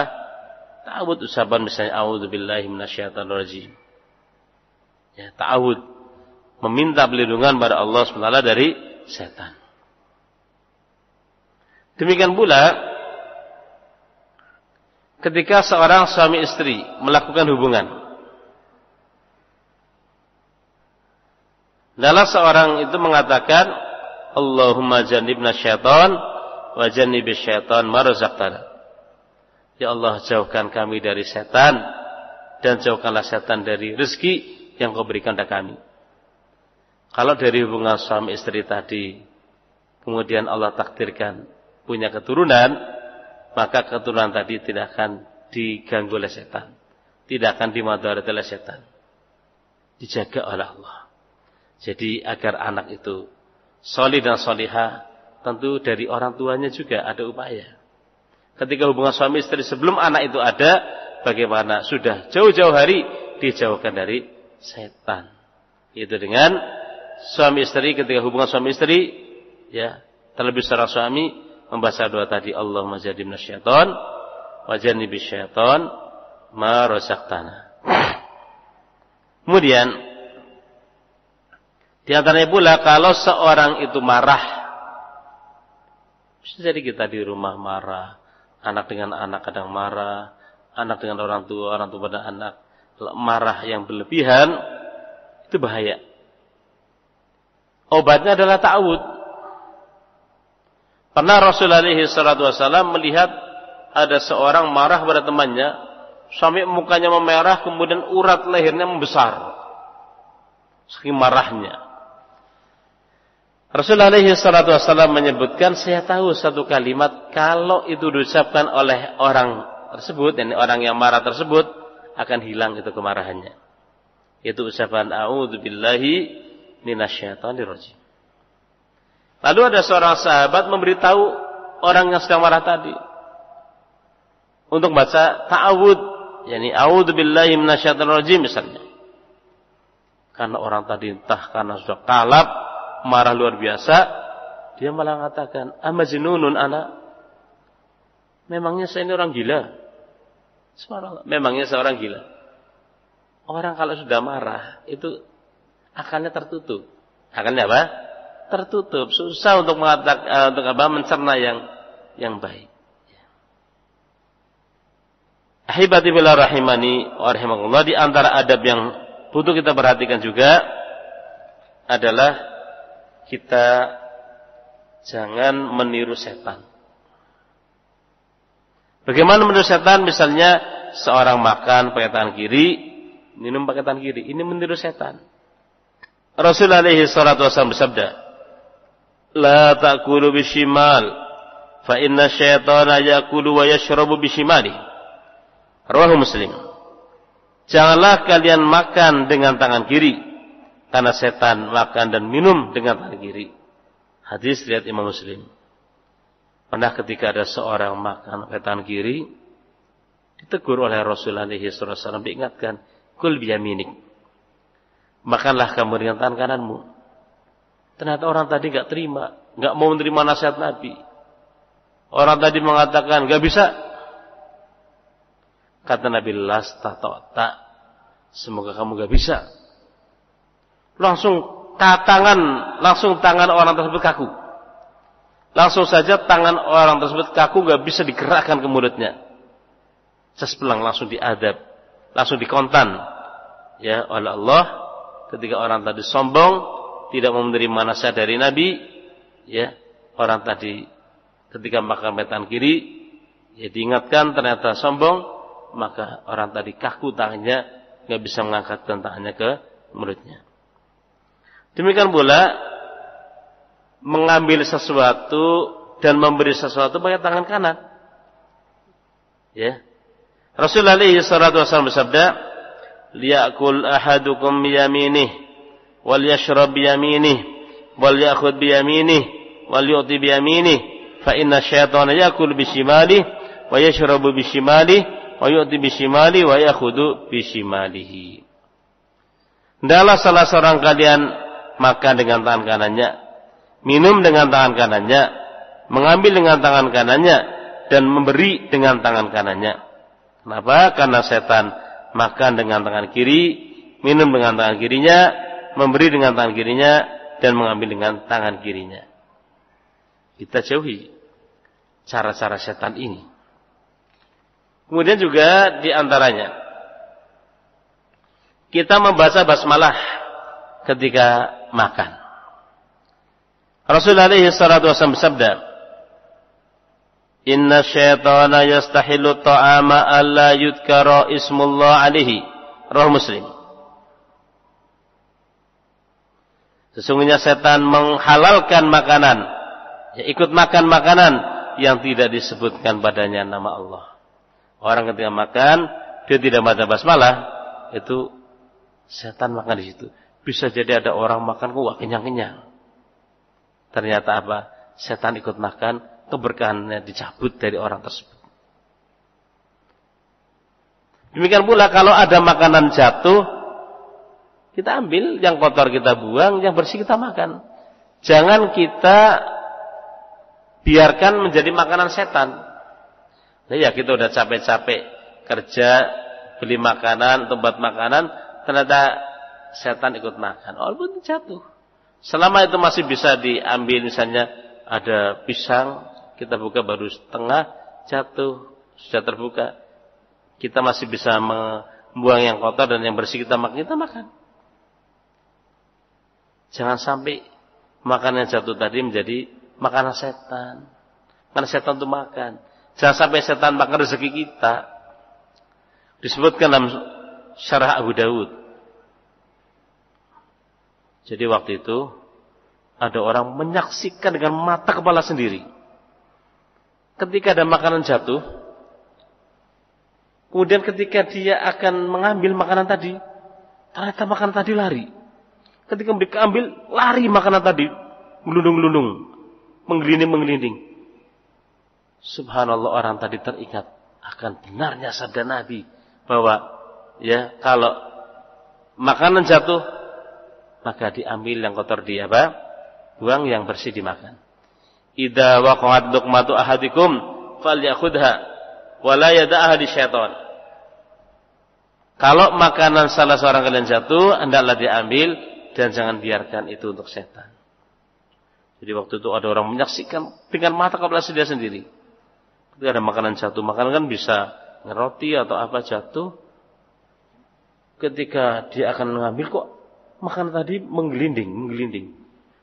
Ta'awud, ucapan misalnya a'udzubillahi minasyaitonir rajim. Ya, ta'awud, meminta perlindungan pada Allah SWT dari setan. Demikian pula ketika seorang suami istri melakukan hubungan, adalah seorang itu mengatakan Allahumma jannibna syaitan wa jannibish syaitan ma razaqtana. Ya Allah, jauhkan kami dari setan dan jauhkanlah setan dari rezeki yang Kau berikan kepada kami. Kalau dari hubungan suami istri tadi kemudian Allah takdirkan punya keturunan, maka keturunan tadi tidak akan diganggu oleh setan, tidak akan dimudarati oleh setan, dijaga oleh Allah. Jadi agar anak itu solih dan solihah, tentu dari orang tuanya juga ada upaya. Ketika hubungan suami istri sebelum anak itu ada, bagaimana sudah jauh-jauh hari dijauhkan dari setan. Itu dengan suami istri, ketika hubungan suami istri, ya, terlebih seorang suami membaca doa tadi, Allahumma jannibna syaitan wa jannibish syaitan ma razaqtana. Kemudian di antaranya pula kalau seorang itu marah, bisa jadi kita di rumah marah, anak dengan anak kadang marah, anak dengan orang tua pada anak, marah yang berlebihan, itu bahaya. Obatnya adalah ta'awud. Pernah Rasulullah SAW melihat ada seorang marah pada temannya, sampai mukanya memerah, kemudian urat lehernya membesar, saking marahnya. Rasulullah SAW menyebutkan, saya tahu satu kalimat kalau itu diucapkan oleh orang tersebut, yakni orang yang marah tersebut, akan hilang itu kemarahannya. Itu ucapan a'udzubillahi minasyaitonir rajim. Lalu ada seorang sahabat memberitahu orang yang sedang marah tadi untuk baca ta'awud, yakni a'udzubillahi minasyaitonir rajim misalnya. Karena orang tadi entah karena sudah kalap, marah luar biasa, dia malah mengatakan, amajnunun ana? Memangnya saya ini orang gila? Subhanallah, memangnya seorang gila. Orang kalau sudah marah itu akalnya tertutup. Akalnya apa? Tertutup, susah untuk mengatakan, untuk apa? Mencerna yang baik. Ahibati billah rahimani wa rahimakumullah, di antara adab yang butuh kita perhatikan juga adalah kita jangan meniru setan. Bagaimana meniru setan? Misalnya seorang makan pakai tangan kiri, minum pakai tangan kiri. Ini meniru setan. Rasulullah SAW bersabda, la ta'kulu bishimal, fa inna syaitana ya'kulu wa yashrabu bishimali. Rawahu Muslim. Janganlah kalian makan dengan tangan kiri, karena setan makan dan minum dengan tangan kiri. Hadis riwayat Imam Muslim. Pernah ketika ada seorang makan pakai tangan kiri, ditegur oleh Rasulullah SAW, diingatkan, kul biyaminik, makanlah kamu dengan tangan kananmu. Ternyata orang tadi enggak terima, enggak mau menerima nasihat Nabi. Orang tadi mengatakan, enggak bisa. Kata Nabi, lastata, semoga kamu enggak bisa. Langsung tangan orang tersebut kaku. Langsung saja tangan orang tersebut kaku, enggak bisa digerakkan ke mulutnya. Sespelang langsung diadab, langsung dikontan ya oleh Allah. Ketika orang tadi sombong, tidak mau menerima nasihat dari Nabi, ya, orang tadi ketika makan tangan kiri, ya diingatkan ternyata sombong, maka orang tadi kaku tangannya, enggak bisa mengangkat tangannya ke mulutnya. Demikian pula mengambil sesuatu dan memberi sesuatu pakai tangan kanan. Ya. Rasulullah SAW bersabda, liyakul ahadukum biyaminih wal yashrab biyaminih wal ya'khudh biyaminih wal yu'ti biyaminih fa inna syaitana yakul bishimalihi wa yashrabu bishimalihi wa yu'ti bishimalihi wa ya'khudhu bishimalihi. Hendaklah salah seorang kalian makan dengan tangan kanannya, minum dengan tangan kanannya, mengambil dengan tangan kanannya, dan memberi dengan tangan kanannya. Kenapa? Karena setan makan dengan tangan kiri, minum dengan tangan kirinya, memberi dengan tangan kirinya, dan mengambil dengan tangan kirinya. Kita jauhi cara-cara setan ini. Kemudian juga diantaranya kita membaca basmalah ketika makan. Rasulullah SAW bersabda, "Inna syaitana yastahilu ta'ama alla yudhkara ismullah alaihi." Rawahu Muslim. Sesungguhnya setan menghalalkan makanan, ya, ikut makan makanan yang tidak disebutkan padanya nama Allah. Orang ketika makan dia tidak baca basmalah, itu setan makan di situ. Bisa jadi ada orang makan kok kenyang-kenyang. Ternyata apa? Setan ikut makan, keberkahannya dicabut dari orang tersebut. Demikian pula kalau ada makanan jatuh, kita ambil, yang kotor kita buang, yang bersih kita makan. Jangan kita biarkan menjadi makanan setan. Nah, ya kita udah capek-capek kerja, beli makanan, tempat makanan, ternyata setan ikut makan. Walaupun jatuh. Selama itu masih bisa diambil, misalnya ada pisang, kita buka baru setengah, jatuh, sudah terbuka. Kita masih bisa membuang yang kotor dan yang bersih kita makan. Jangan sampai makanan yang jatuh tadi menjadi makanan setan. Karena setan itu makan. Jangan sampai setan makan rezeki kita. Disebutkan dalam Syarah Abu Dawud. Jadi waktu itu ada orang menyaksikan dengan mata kepala sendiri. Ketika ada makanan jatuh, kemudian ketika dia akan mengambil makanan tadi, ternyata makanan tadi lari. Ketika mereka ambil, lari makanan tadi, melundung-lundung, menggelinding-menggelinding. Subhanallah, orang tadi teringat akan benarnya sabda Nabi bahwa ya, kalau makanan jatuh, maka diambil yang kotor buang, yang bersih dimakan. Idza waqa'at luqmatu ahadikum falyakhudha wa la yada'ha lisyaitan. Kalau makanan salah seorang kalian jatuh, hendaklah diambil dan jangan biarkan itu untuk setan. Jadi waktu itu ada orang menyaksikan dengan mata kepala dia sendiri. Ketika ada makanan jatuh, makanan kan bisa ngeroti atau apa jatuh. Ketika dia akan mengambil, kok makanan tadi menggelinding.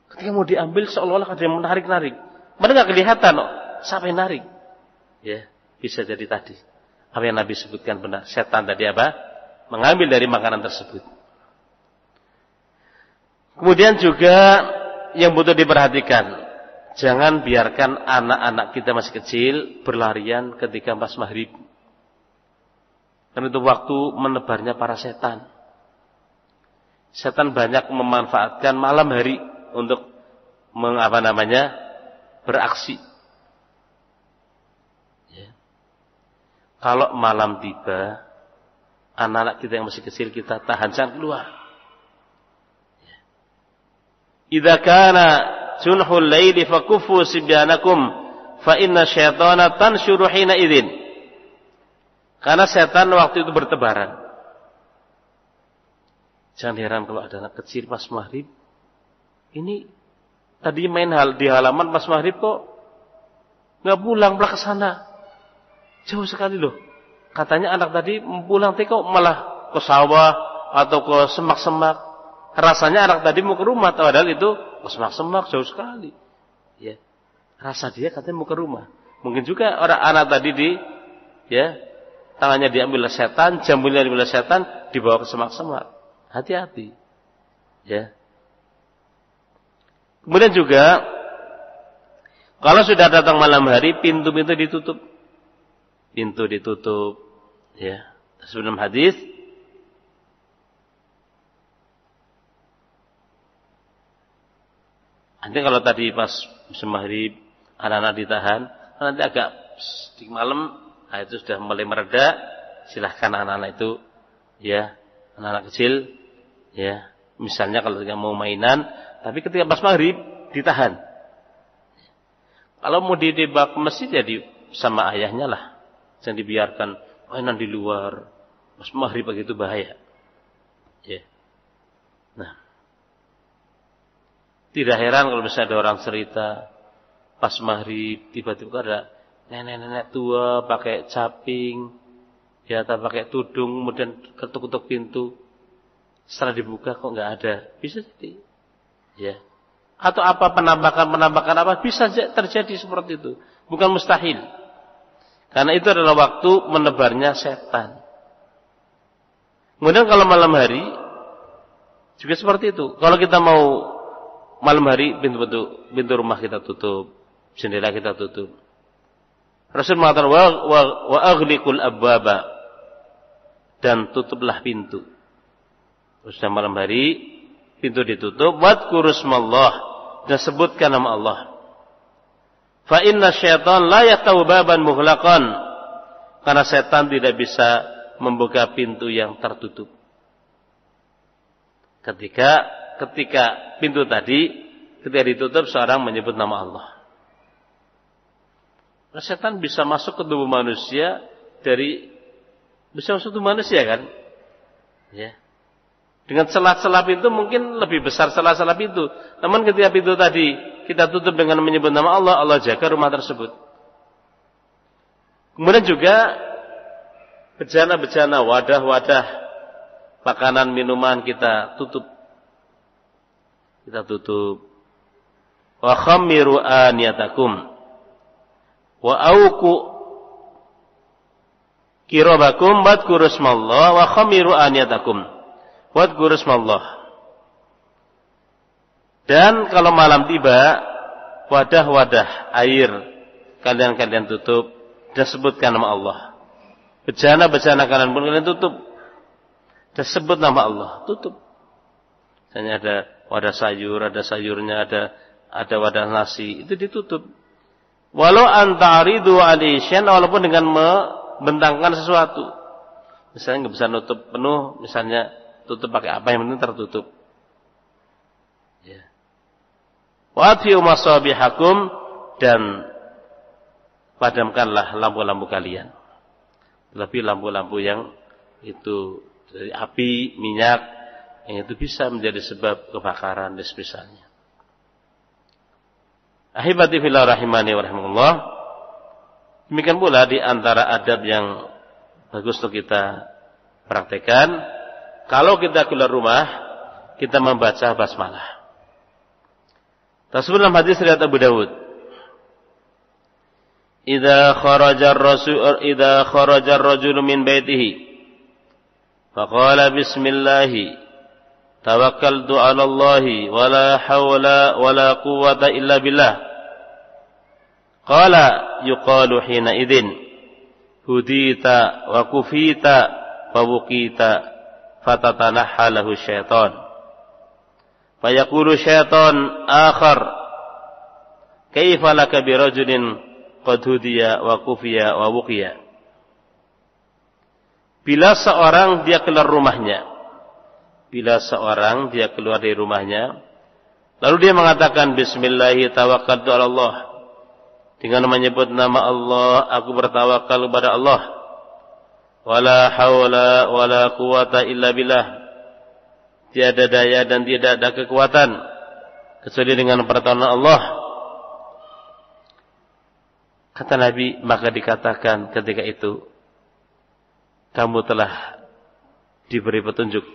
Ketika mau diambil seolah-olah ada yang menarik-narik. Mana nggak kelihatan, siapa yang narik? Ya, bisa jadi tadi. Apa yang Nabi sebutkan benar. Setan tadi apa? Mengambil dari makanan tersebut. Kemudian juga yang butuh diperhatikan, jangan biarkan anak-anak kita masih kecil berlarian ketika pas maghrib. Karena itu waktu menebarnya para setan. Setan banyak memanfaatkan malam hari untuk beraksi. Ya. Kalau malam tiba, anak-anak kita yang masih kecil kita tahan, jangan keluar. Ya. Idza kana junhul laili fakuffu sibyanakum fa inna syaitana tansyuru hina idzin. Karena setan waktu itu bertebaran. Jangan heran kalau ada anak kecil pas maghrib. Ini tadi main di halaman pas maghrib kok nggak pulang ke sana. Jauh sekali loh. Katanya anak tadi pulang kok malah ke sawah atau ke semak-semak. Rasanya anak tadi mau ke rumah, padahal itu ke semak-semak jauh sekali. Ya. Rasa dia katanya mau ke rumah. Mungkin juga orang anak tadi tangannya diambil oleh setan, jambulnya diambil oleh setan, dibawa ke semak-semak. Hati-hati. Ya. Kemudian juga kalau sudah datang malam hari, pintu-pintu ditutup. Pintu ditutup. Ya. Sebelum hadis Nanti kalau tadi pas musim maghrib anak-anak ditahan, nanti agak di malam, itu sudah mulai mereda, silahkan anak-anak itu, ya, anak-anak kecil, ya, misalnya kalau tidak mau mainan, tapi ketika pas maghrib ditahan. Kalau mau dibawa ke masjid jadi sama ayahnya lah, jangan dibiarkan mainan di luar, pas maghrib begitu bahaya. Ya. Nah, tidak heran kalau misalnya ada orang cerita pas maghrib tiba-tiba ada nenek-nenek tua pakai caping, ya, atau pakai tudung, kemudian ketuk-ketuk pintu. Setelah dibuka kok nggak ada, bisa jadi, ya. Atau apa penampakan apa bisa terjadi seperti itu, bukan mustahil. Karena itu adalah waktu menebarnya setan. Kemudian kalau malam hari juga seperti itu. Kalau kita mau malam hari pintu rumah kita tutup, jendela kita tutup. Rasul mengatakan wa aghliqul abwaba, dan tutuplah pintu. Terus malam hari pintu ditutup, wadhkurusmallah, dan sebutkan nama Allah. Fa inna syaitan la yaftahu baban mughlaqan, karena setan tidak bisa membuka pintu yang tertutup. Ketika pintu tadi ketika ditutup seorang menyebut nama Allah. Nah, setan bisa masuk ke tubuh manusia bisa masuk ke tubuh manusia kan? Ya. Dengan celah-celah pintu mungkin lebih besar celah-celah pintu. Namun ketika pintu tadi kita tutup dengan menyebut nama Allah, Allah jaga rumah tersebut. Kemudian juga bejana-bejana, wadah-wadah makanan minuman kita tutup. Kita tutup. Wa khammiru aniyatakum wa auqu kirabakum wadhkurusmallah wa khammiru aniyatakum wadhkurusmallah. Dan kalau malam tiba, wadah-wadah air kalian tutup dan sebutkan nama Allah. Bejana-bejana kalian pun kalian tutup dan sebut nama Allah, tutup. Misalnya ada wadah sayur, ada sayurnya, ada wadah nasi, itu ditutup. Walau antaridu alisyan, walaupun dengan membentangkan sesuatu. Misalnya nggak bisa nutup penuh, misalnya tutup pakai apa yang penting tertutup. Ya. Wa atfi'u masabihakum, dan padamkanlah lampu-lampu kalian. Lebih lampu-lampu yang itu dari api, minyak, yang itu bisa menjadi sebab kebakaran dan semisalnya. Ahibati fillah rahimani wa rahimakumullah. Demikian pula di antara adab yang bagus untuk kita praktekkan, kalau kita keluar rumah, kita membaca basmalah. Tersebut dalam hadis riwayat Abu Dawud. Idza kharaja ar-rajulu min baitihi faqala bismillah tawakkaltu 'ala Allah wa la haula wa la quwwata illa billah. Qala yuqalu hina idzin hudita wa kufita wa wuqita fatatanahha lahu syaitan. Fayaqulu syaitan akhar kaifa laka bi rajulin qad hudiya wa kufiya wa wuqiya. Bila seorang dia keluar dari rumahnya, lalu dia mengatakan bismillahi tawakkaltu 'ala Allah, dengan menyebut nama Allah aku bertawakal kepada Allah, wala haula wala quwata illa billah, tiada daya dan tidak ada kekuatan kecuali dengan pertolongan Allah. Kata Nabi, maka dikatakan ketika itu, kamu telah diberi petunjuk,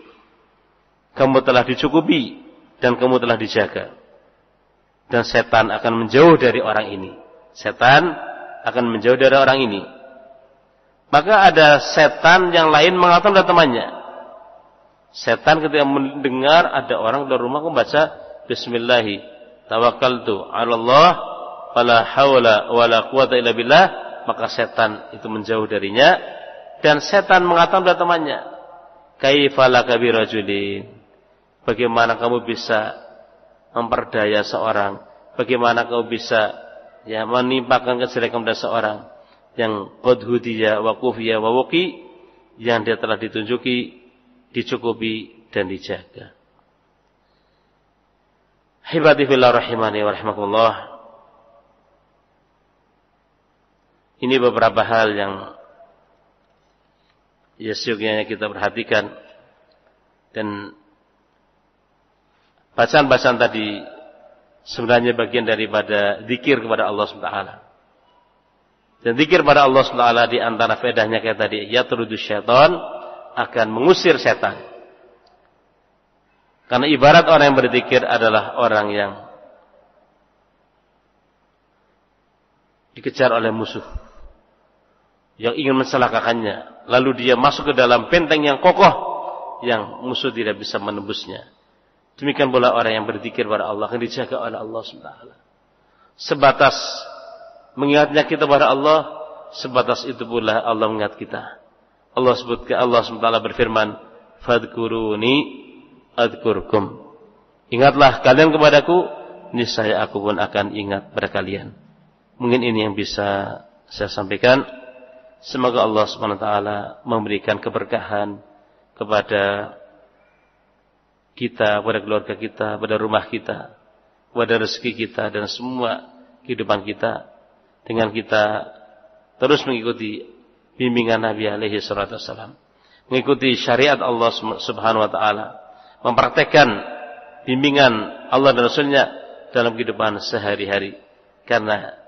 kamu telah dicukupi, dan kamu telah dijaga. Dan setan akan menjauh dari orang ini. Setan akan menjauh dari orang ini. Maka ada setan yang lain mengatakan kepada temannya. Setan ketika mendengar ada orang dari rumah membaca bismillahi tawakkaltu 'ala Allah wala haula wala quwata illa billah, maka setan itu menjauh darinya. Dan setan mengatakan kepada temannya, kaifa laka bi rajulin, bagaimana kamu bisa memperdaya seorang, bagaimana kau bisa menimpakan kejelekan pada seorang yang qad hudiya wa kufiya wa waqi, yang dia telah ditunjuki, dicukupi dan dijaga. Hibati fillah rahimani wa rahimakumullah. Ini beberapa hal yang seyogyanya kita perhatikan, dan bacaan-bacaan tadi sebenarnya bagian daripada zikir kepada Allah Subhanahu. Dan zikir pada Allah Subhanahu di antara faedahnya kayak tadi, yatrudu syaitan, akan mengusir setan. Karena ibarat orang yang berzikir adalah orang yang dikejar oleh musuh yang ingin mencelakakannya, lalu dia masuk ke dalam benteng yang kokoh yang musuh tidak bisa menembusnya. Demikian pula orang yang berzikir pada Allah akan dijaga oleh Allah Subhanahu. Sebatas mengingatnya kita kepada Allah, sebatas itu pula Allah mengingat kita. Allah sebutkan, Allah Subhanahu berfirman, "Fadhkuruni adzkurkum." Ingatlah kalian kepadaku, niscaya aku pun akan ingat pada kalian. Mungkin ini yang bisa saya sampaikan. Semoga Allah Subhanahu wa taala memberikan keberkahan kepada kita, pada keluarga kita, pada rumah kita, pada rezeki kita dan semua kehidupan kita, dengan kita terus mengikuti bimbingan Nabi alaihi salatu wasallam, mengikuti syariat Allah Subhanahu wa taala, mempraktekkan bimbingan Allah dan Rasulnya dalam kehidupan sehari-hari. Karena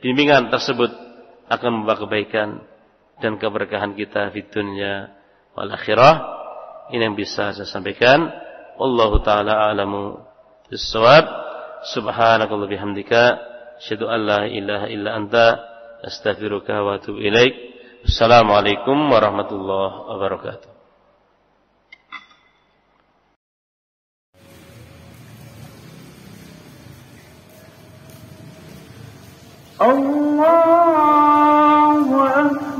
bimbingan tersebut akan membawa kebaikan dan keberkahan kita di dunia wal akhirah. Ini yang bisa saya sampaikan. Wallahu ta'ala a'lamu bis-shawab. Subhanakallah bihamdika, asyhadu an la ilaha illa anta, astaghfiruka wa atubu ilaik. Assalamualaikum warahmatullahi wabarakatuh. Allahu Akbar.